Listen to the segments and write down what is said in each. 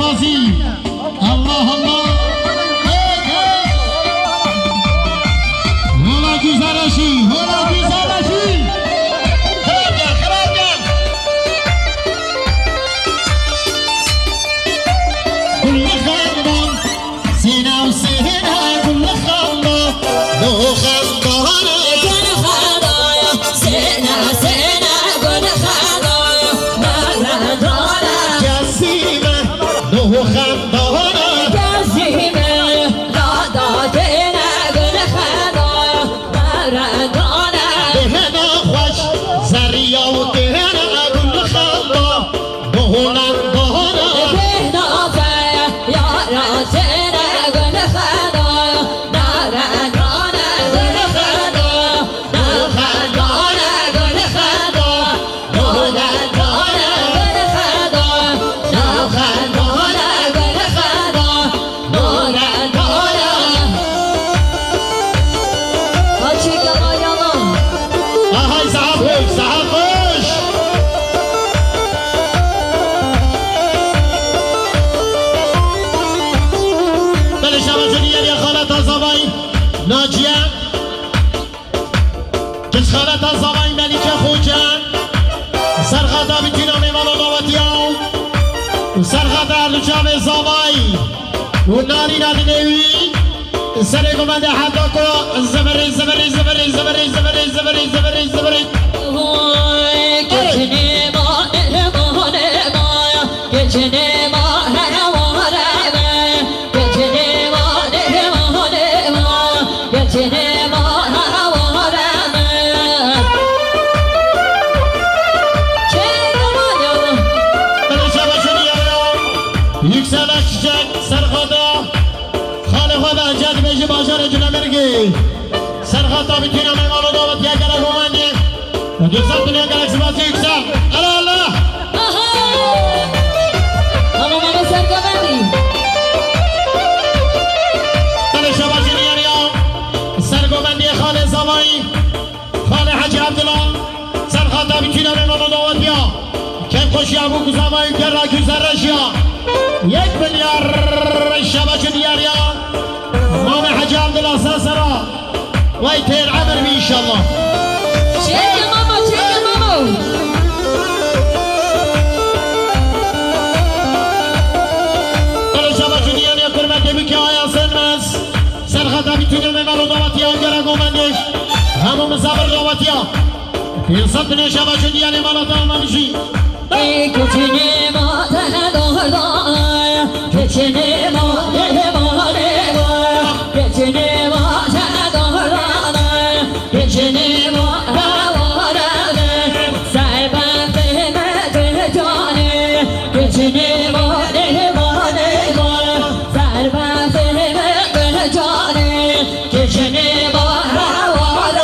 نازی الله الله هلا گزارشی هلا گزارشی خراب گرد كل خندان سینه و سینه كل خندان دو خندان كل خندان سینه سینه كل خندان خندان جسیمه دو خندان جسیمه داداتینه كل خندان خندان دهنا خوش زریا و دهنا كل خندان دو خندان ناجیه کس خالت از زمین ملیک خوجن سرخدا بیتینا میمانو نواتیاو سرخدا لجام زمین و ناری نادی نوی سره گمانده حدا کو زبری زبری زبری زبری زبری زبری زبری زبری گچنی ما نمان مایا گچنی ما نمان مایا گچنی ما نمان مایا گچنی ما نمان مایا چه نمانم بلشم شدیم یکسالش چک سرخدا خاله خدا جد میشه باشار جنمرگی سرخدا بیتینا میمانو دعوت یا گره گمانده یکسال دنیا گلکسی باسی یکسال الله الله Mama sergavandi بله شباشی نیاریا سرگوبندی خاله زمایی خاله حجی عبدالله سرخاتا بیتینا میمانو دعوتیا کم خوشی ابو زمایی که را گزارشیا 1 میلیارد شباشی نیاریا مام حجی عبدالله ساسرا وای تیر عمر بی انشالله Check mama سرخطا بیتونیم میمالو دواتی آنگره گومندش همون مصابر دواتی ها پیلسات دنیا شبا شدی یعنی مالا داما میشی کچنی ما دردار کچنی ما دردار کچنی ما دردار کچنی ما دردار سایبان فهمت جانه کچنی ما دردار سایبان فهمت جانه کچنی ما دردار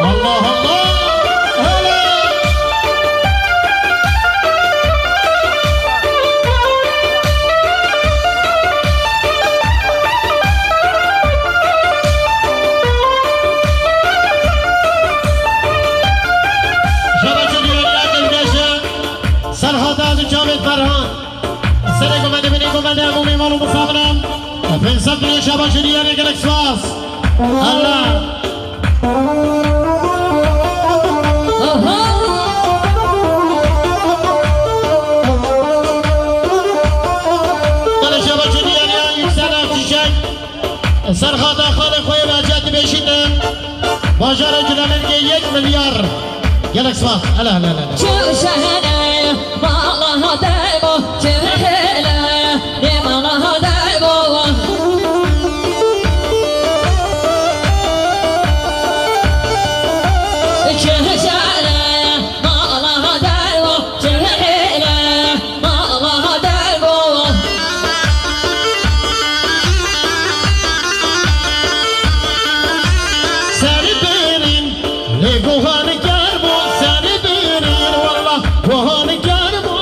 الله الله هلا شبکه دیواری دلگشه سرحاد از جاوید فرهان سر گمنده بینی گمنده امو میمانو مصابرم پنسات دنیا شبکه دیواری گلکسواس الله سرخاطا خاله خوی باجت بشینم بازار جلومن 1 میلیارد گلک سواس الا لا لا شهنه والله دايبو شهنه والله دايبو شهنه والله دايبو شهنه والله دايبو سری بریم لگوهان گرمو سری بریم والله وهان گرمو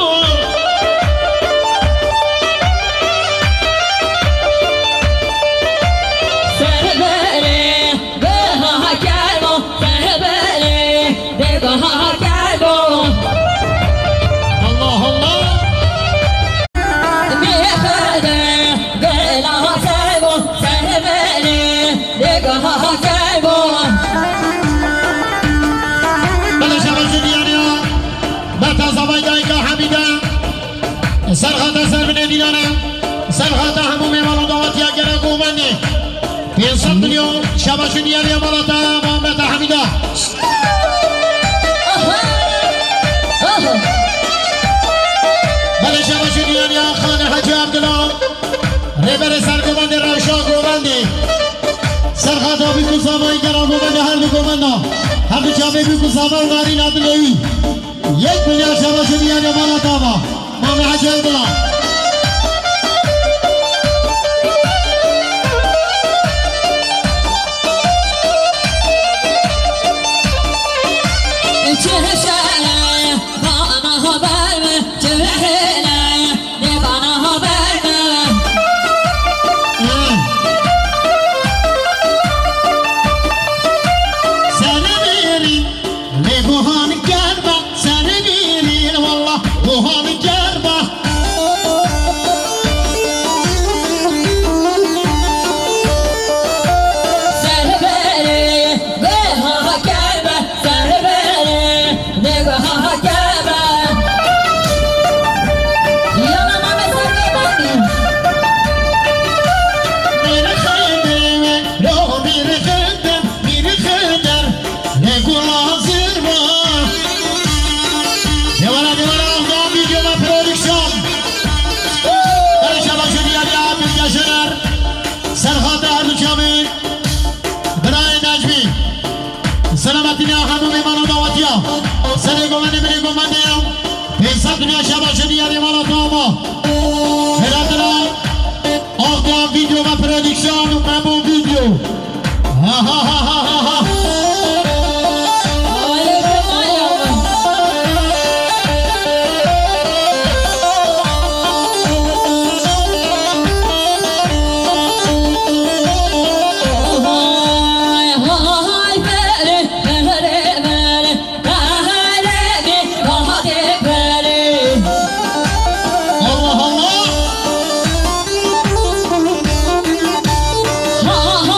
بينصت اليوم شباشون ديالي مالتا محمد حميدة بله شباشون ديالي خان حاجي عبد الله ريبر سرگوبند روشا گوبندی سرخطا بیکو سامایی گرام گوبند هر دو گوبندا هر دو چابه بیکو ساما و نارین عبداللهی 1 میلیارد شباشون ديالي مالتا محمد حاجي عبد الله سلامتنا خانم ایمان دعوتیا سر گومنده بری گومنده پیسات دنیا شباش دیاری مالا تاما هراتنا آقا ویدیو و پرودکشن و مبو ویدیو ها ها ها ها ها ha ha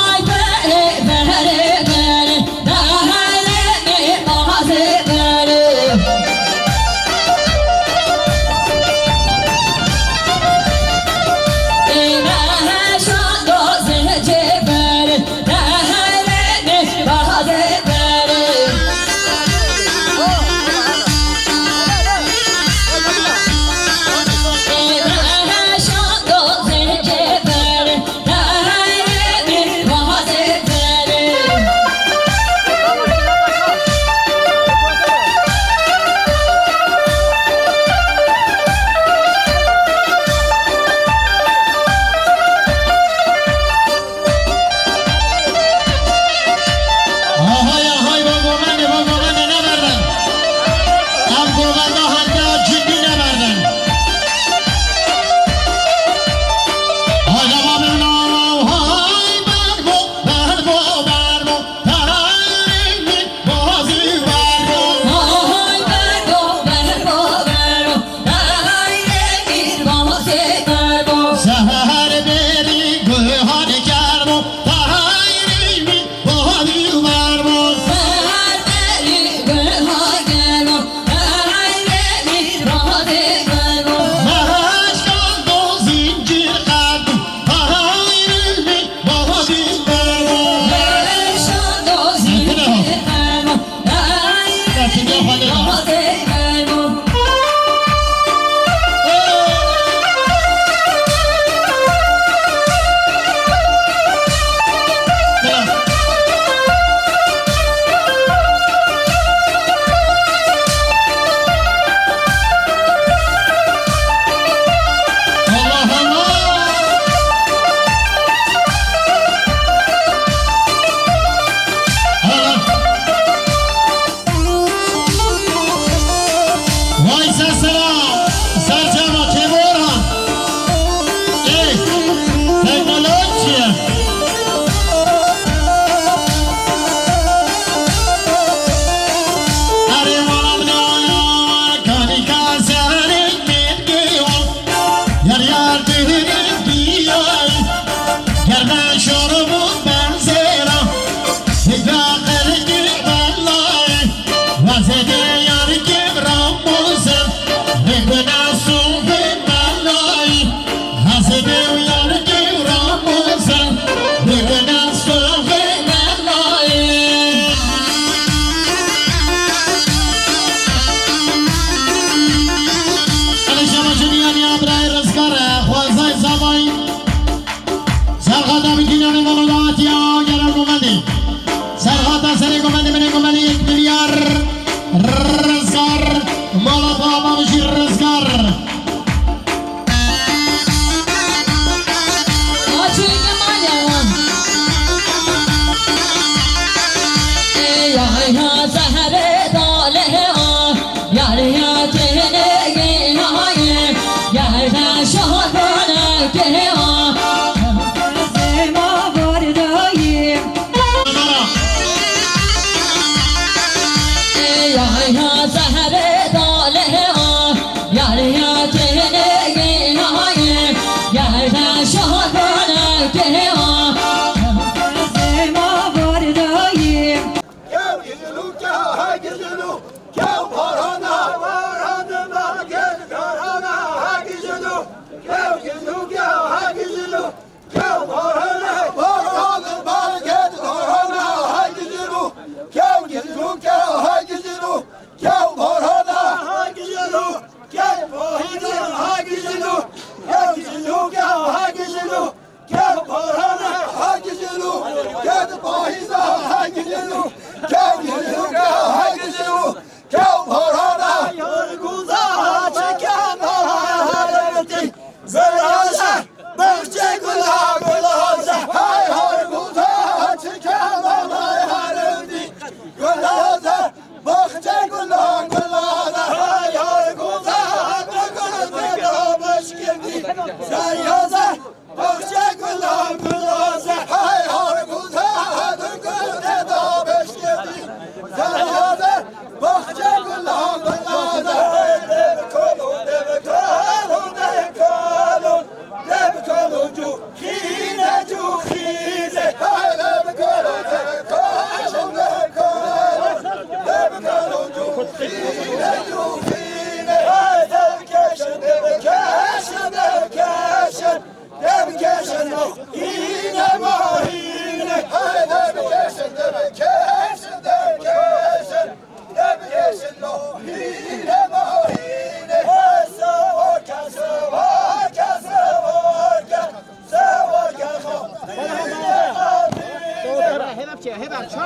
صدها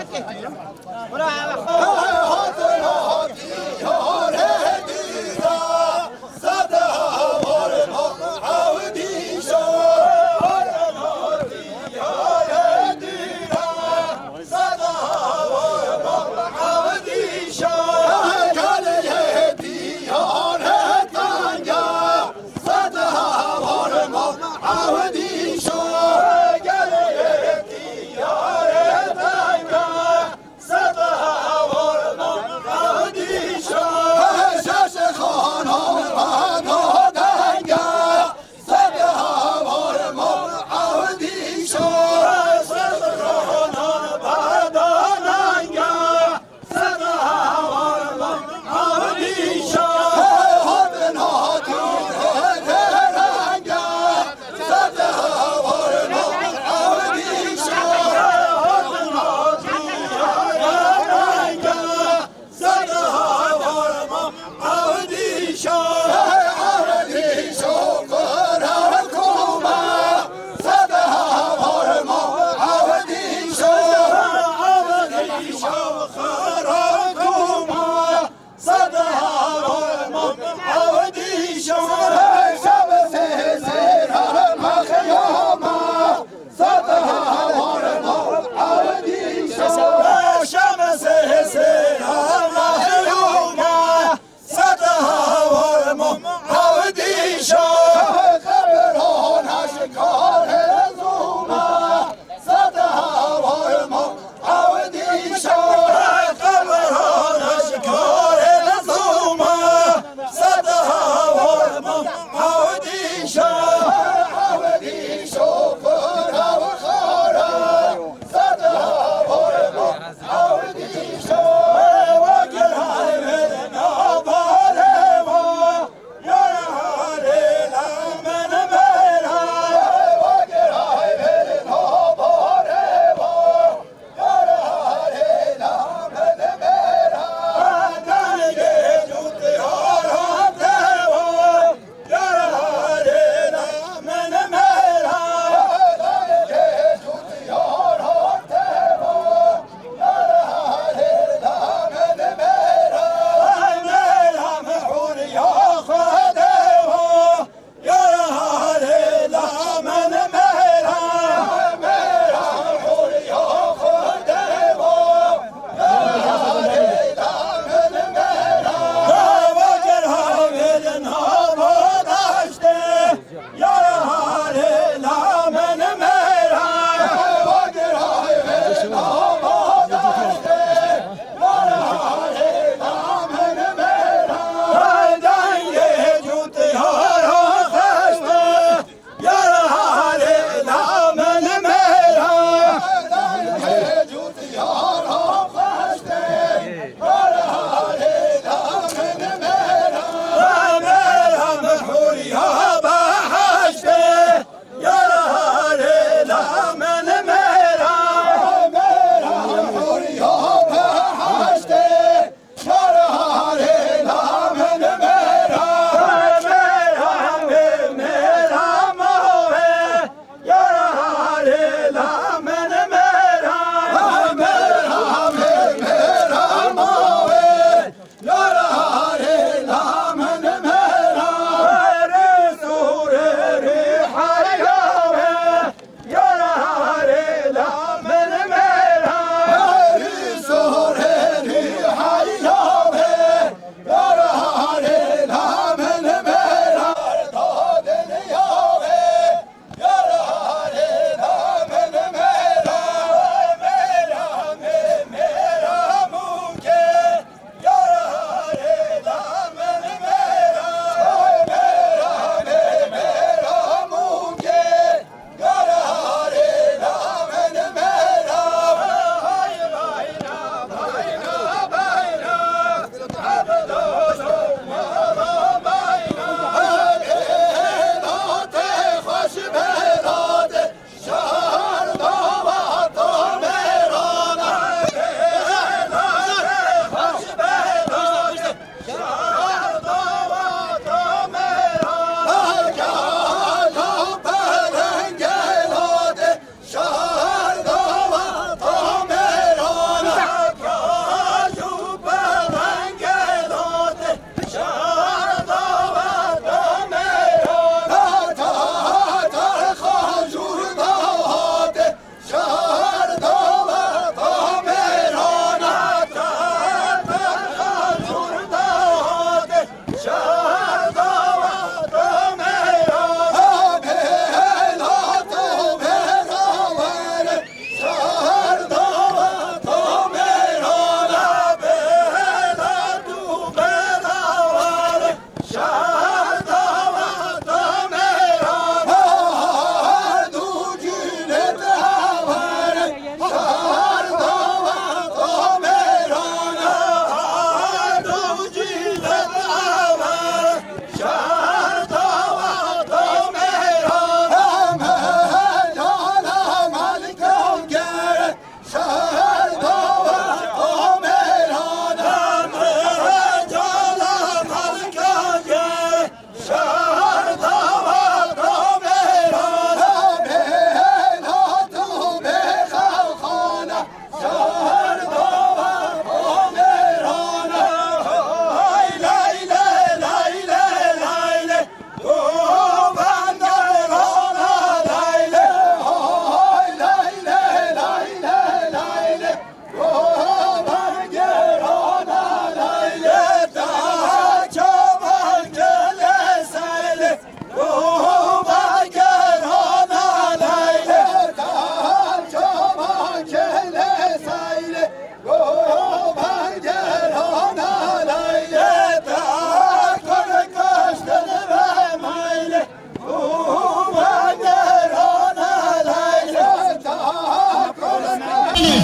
بله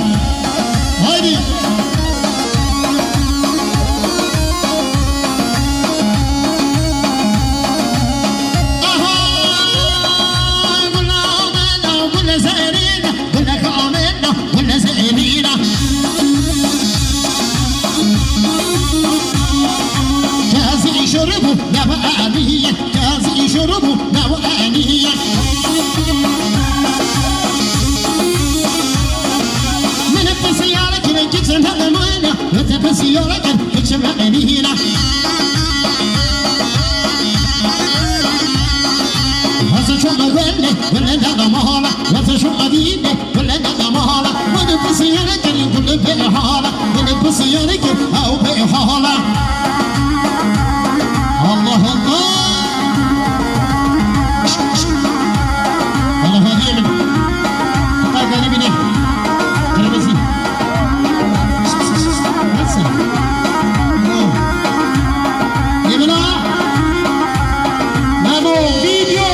هایدی شربوا نوانية كازي شربوا نوانية من السيارة كنا كتشم هالمانا وتبى السيارة كنا كتشم هالمانا هذا شو مغنى ولا لا مهارة هذا شو قديمة ولا لا مهارة من السيارة كنا كل بحالة من السيارة كنا أو بحالة الله الله الله هذيل تقال قال بيني تربسي بس يبنا نامو فيديو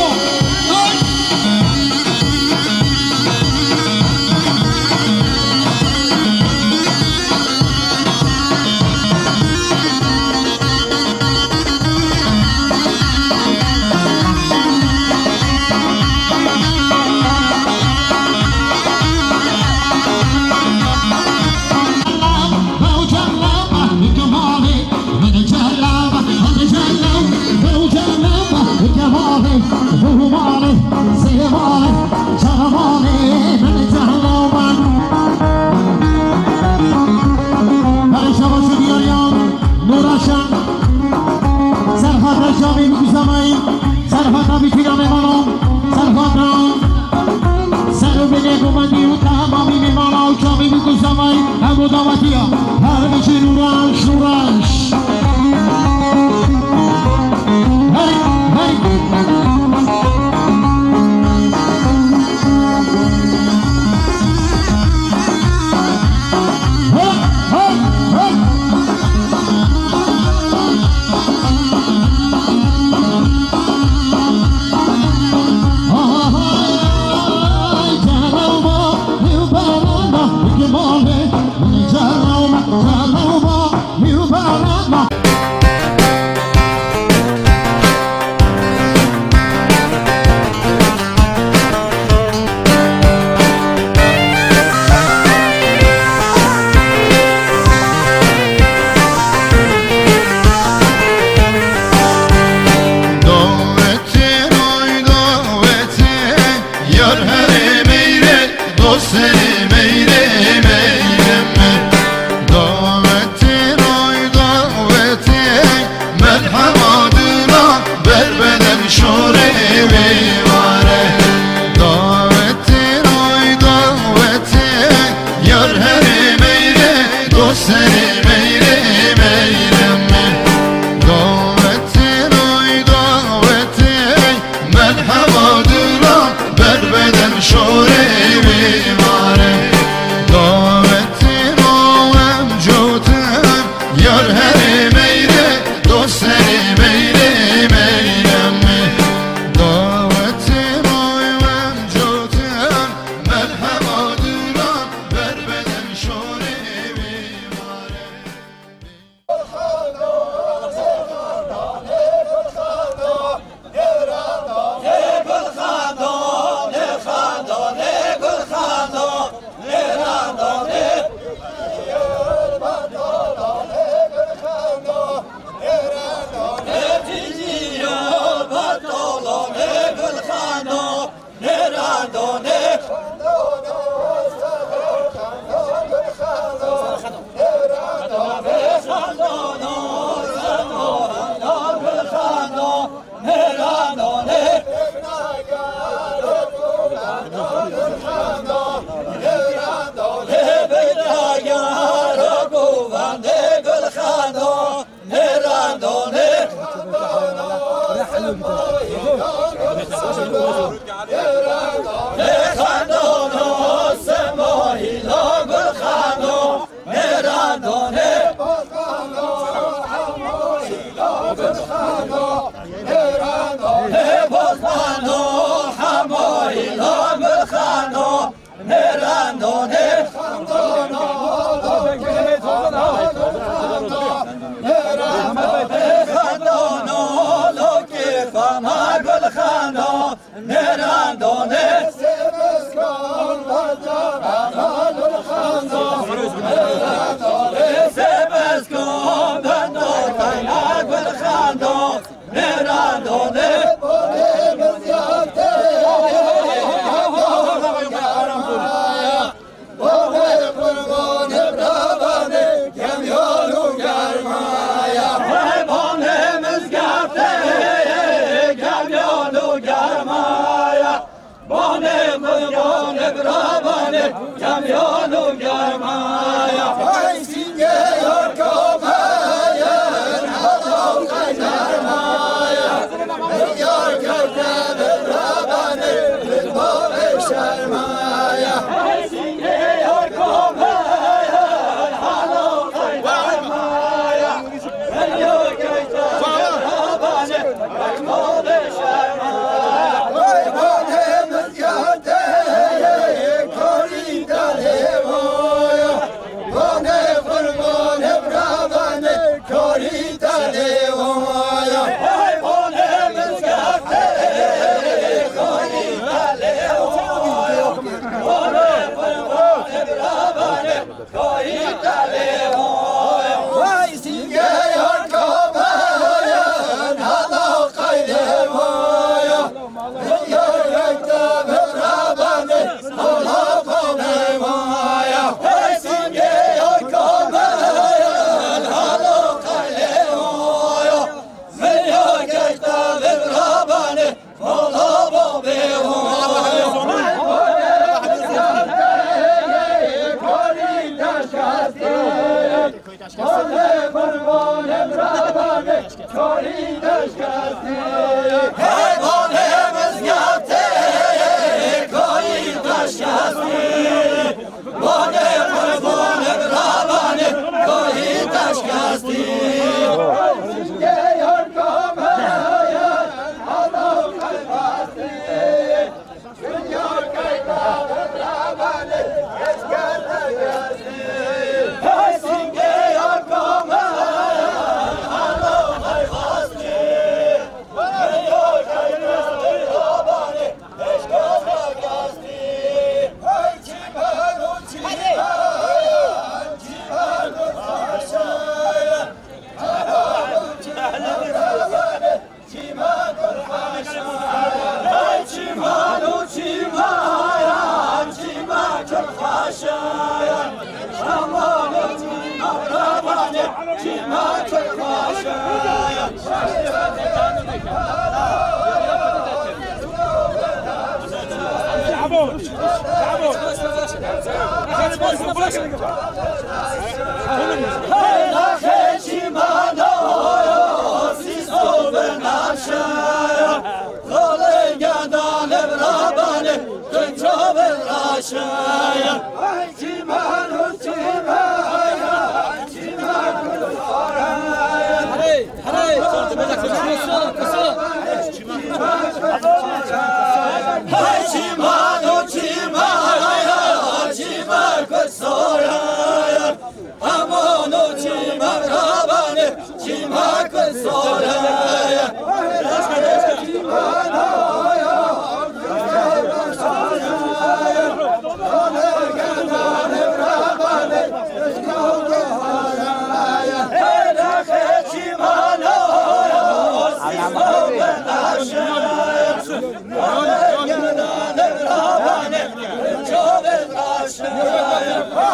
Hey,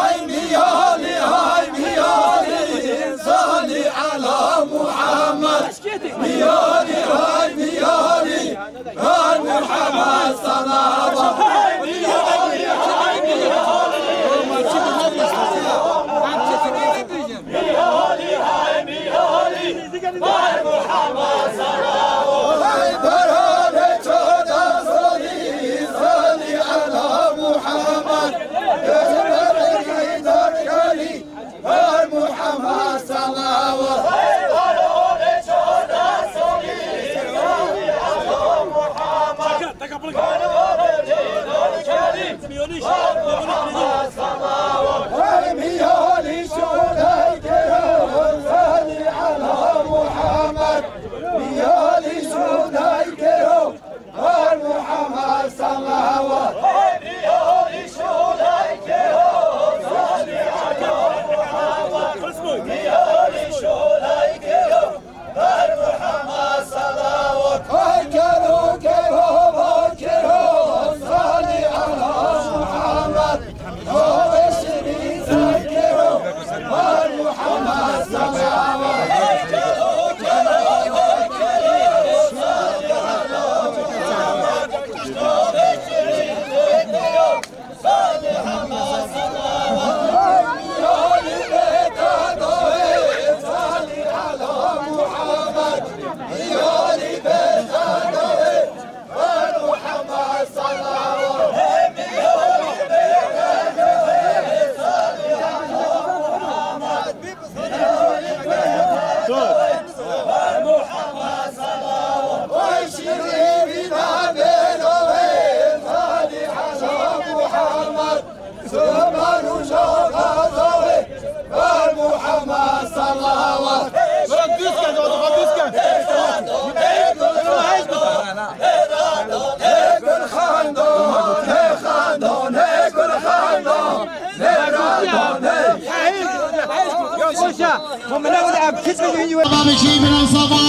ما بشي من الصبا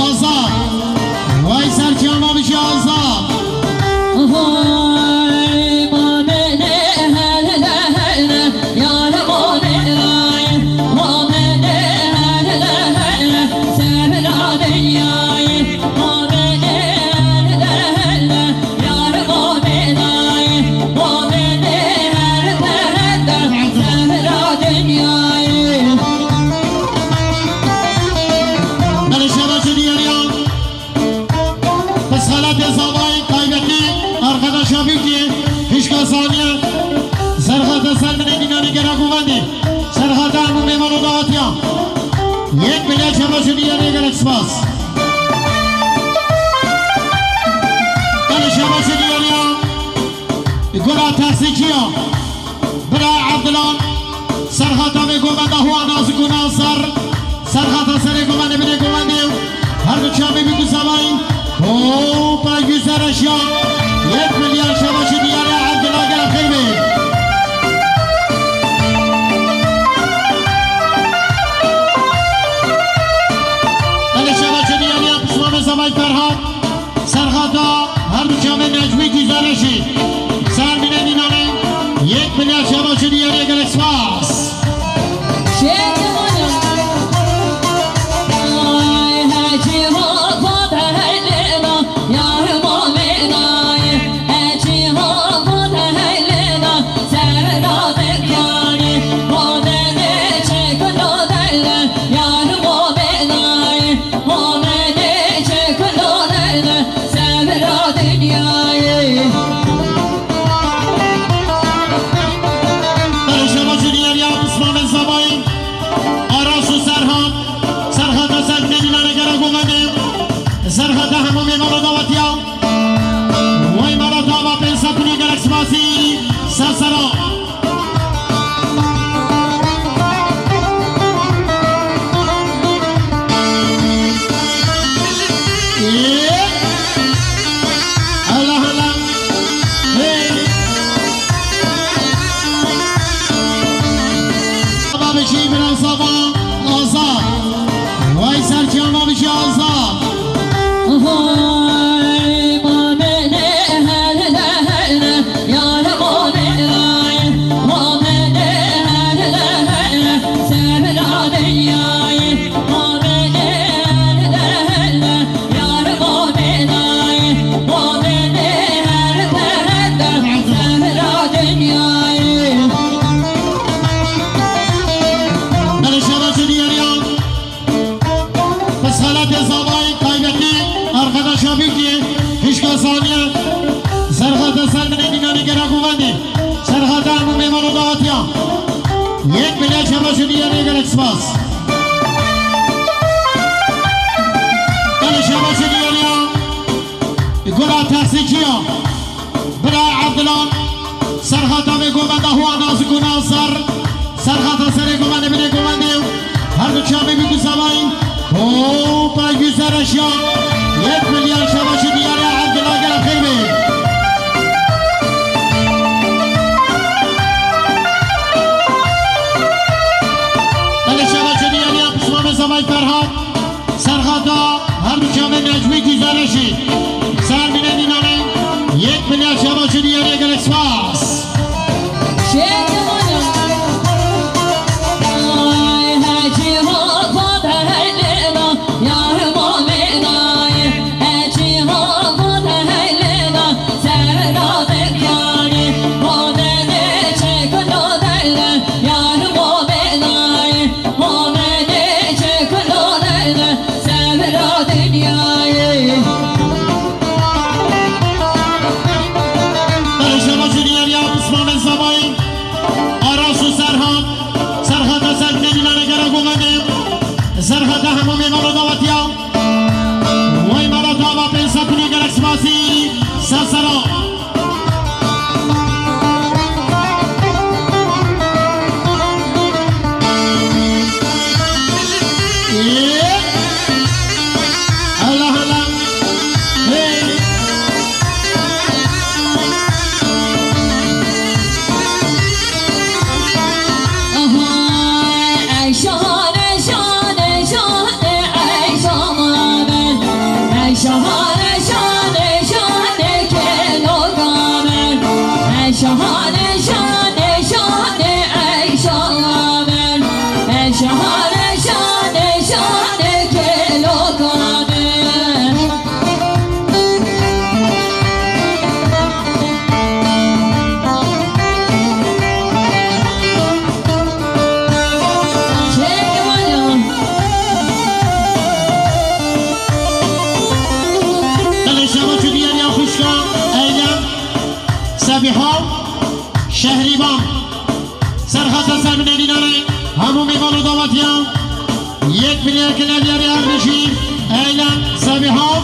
آزاد وای سرچان ما بشي آزاد یک ملیت شباشو دیگه نگرد سپاس بله شباشو دیگه گلا تحصیلیا برای عبدالان سرخاتا به گوبنده هوا نازو گناه سرخاتا سر گوبنده بینه گوبنده هر دو چاپی بگو سبایی پای گوزرشیا یک ملیت شباشو دیگه عبدالان گرد خیلی زمای فرهاد سرخاتا هر دو جامعه نجمی گزارشی سر بینه دینانه یک ملیت شباشو دیاره اگر اسفاس سرخط همومی مالا داوتیا وای مالا داوا پیسا کنی گلکس باسی سرسرا الله الله بابا بشی بران صبا آزاد وای سرچان بابا بشی آزاد یک ملیت شباشو دیاره اگر اکسپاس بله شباشو دیاره گلا تحصیلیا برای عبدالان سرخاتا به گوبنده هوا نازو گناه سرخاتا سر گوبنده بینه گوبنده هر دو چاپی بگو سبایی پای گوزرشیا یک ملیت شباشو دیاره عبدالان گرم خیلی زمای فرهاد سرخاتا هر دو جامعه نجمی گزارشی سر بینه دینانه یک ملیت شباشو دیاره اگر اسفاس Hey, سرخط سر من دیناره همو میوان و دعوتیان 1 میلیارد کلر دیاری اردشیر ایلم سبیحان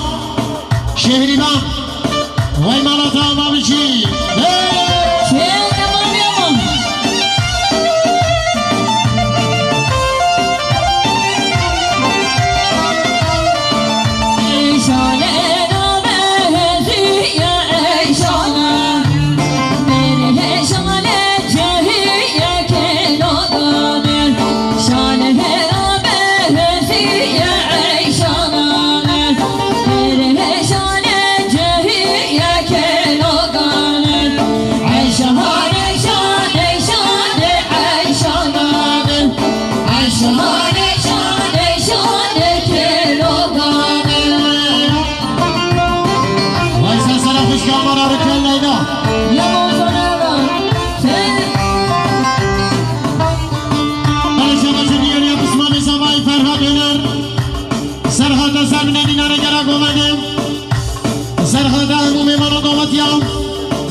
شهریبان وی مالاتا بابیچی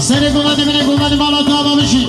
سر گومده بینه گومده بالا تا با بشی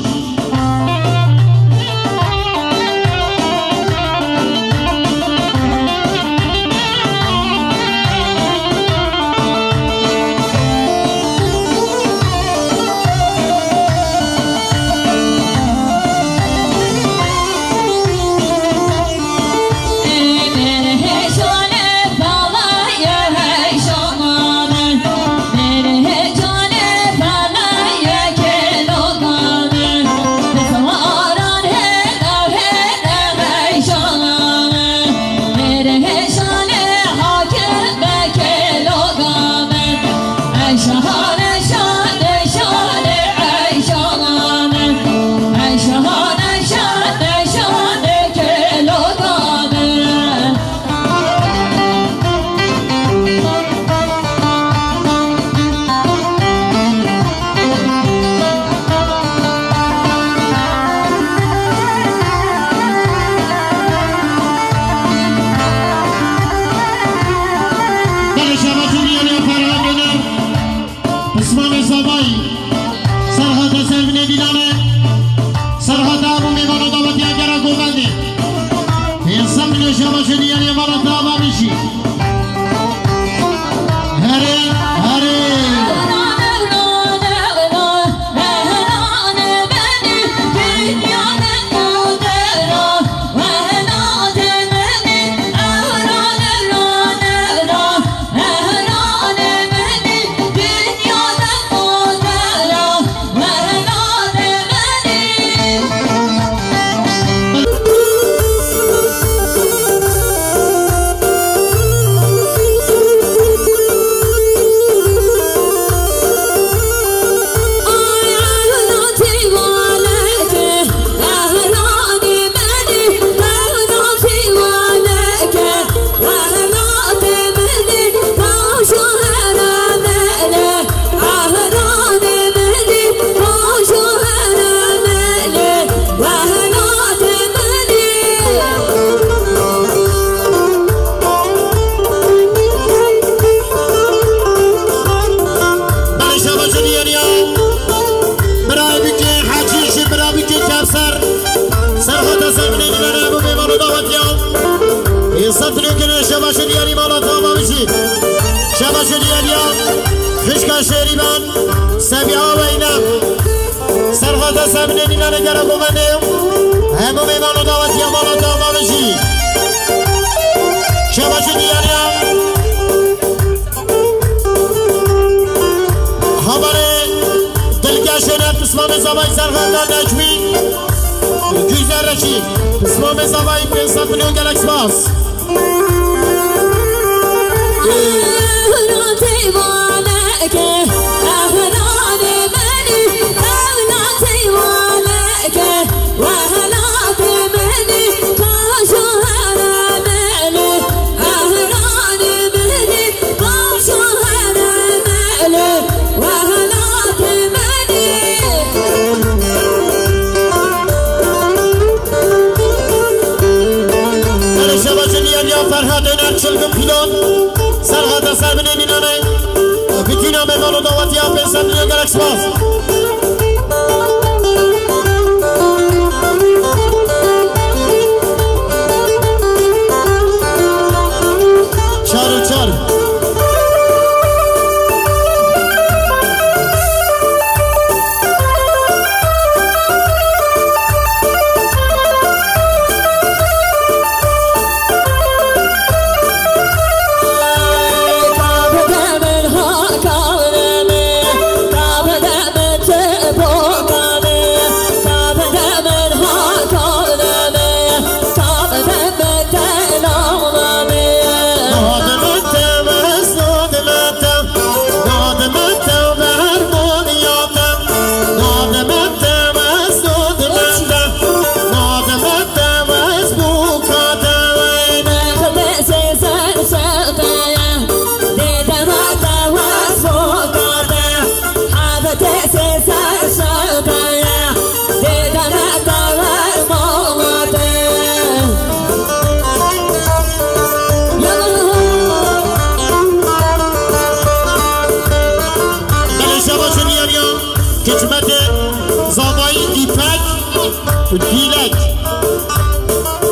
دیلک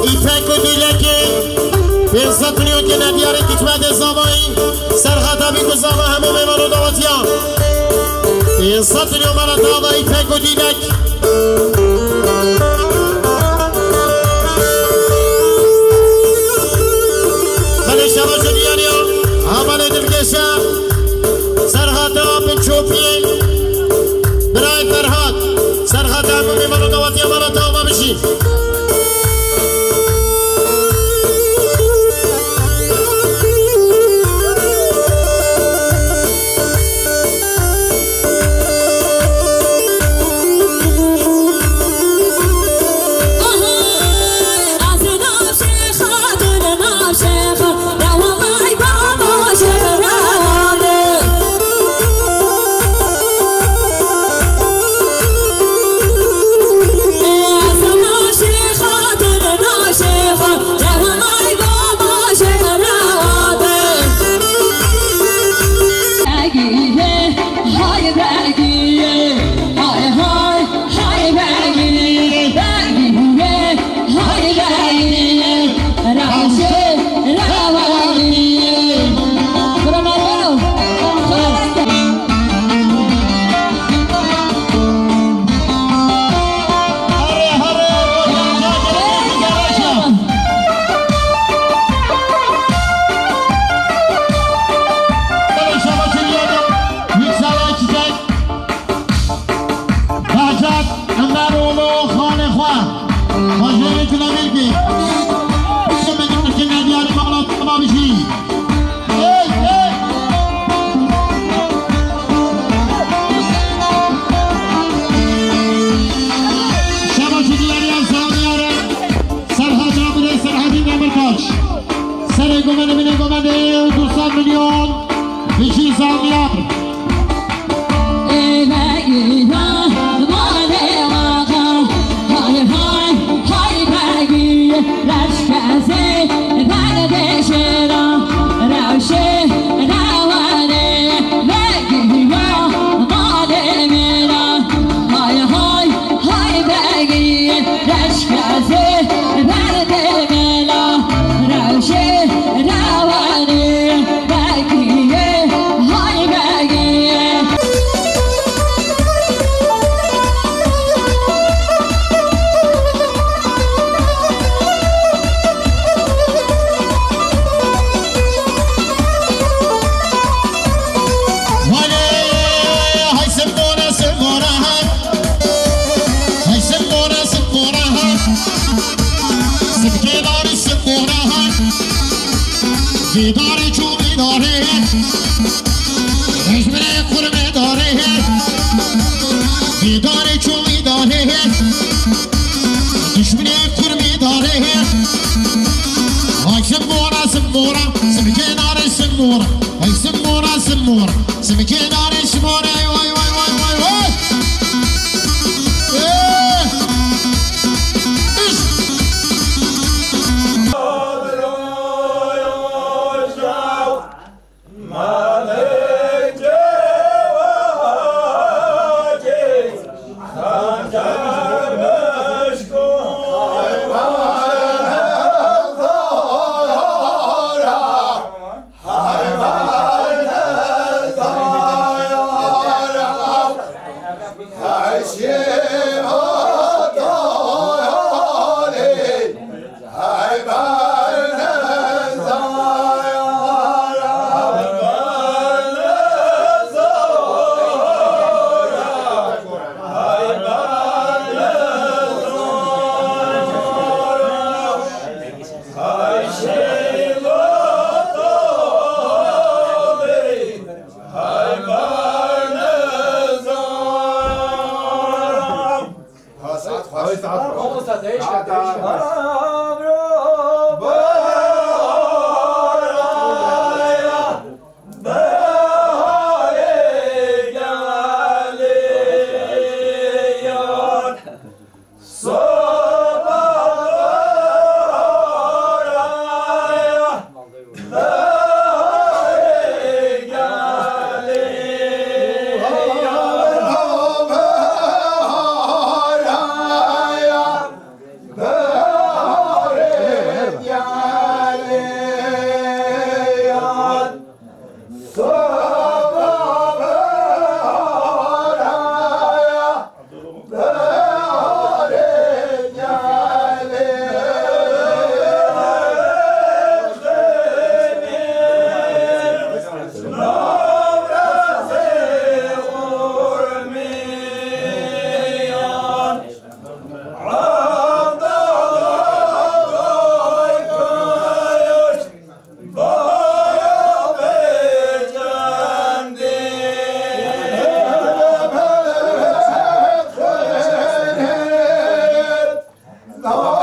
ایپک و دیلکی 500 میلیون که ندیاری کتمت زامایی سرخطبی که زاما همه میمان و دواتیان 500 میلیون مرتبه ایپک و دیلک بله شما جنیانی ها عمل دلگشه سرخطب چوپی برای فرهاد سرخطب همه میمان و دواتیان مرتبه بشید دیداری چوبی داره رجمه خورمه داره دیداری چوبی داره دشمنه خورمه داره آی سمورا سمورا سمکنار سمورا آی سمورا سمورا سمکنار سمورا وای وای وای وای وای حاجي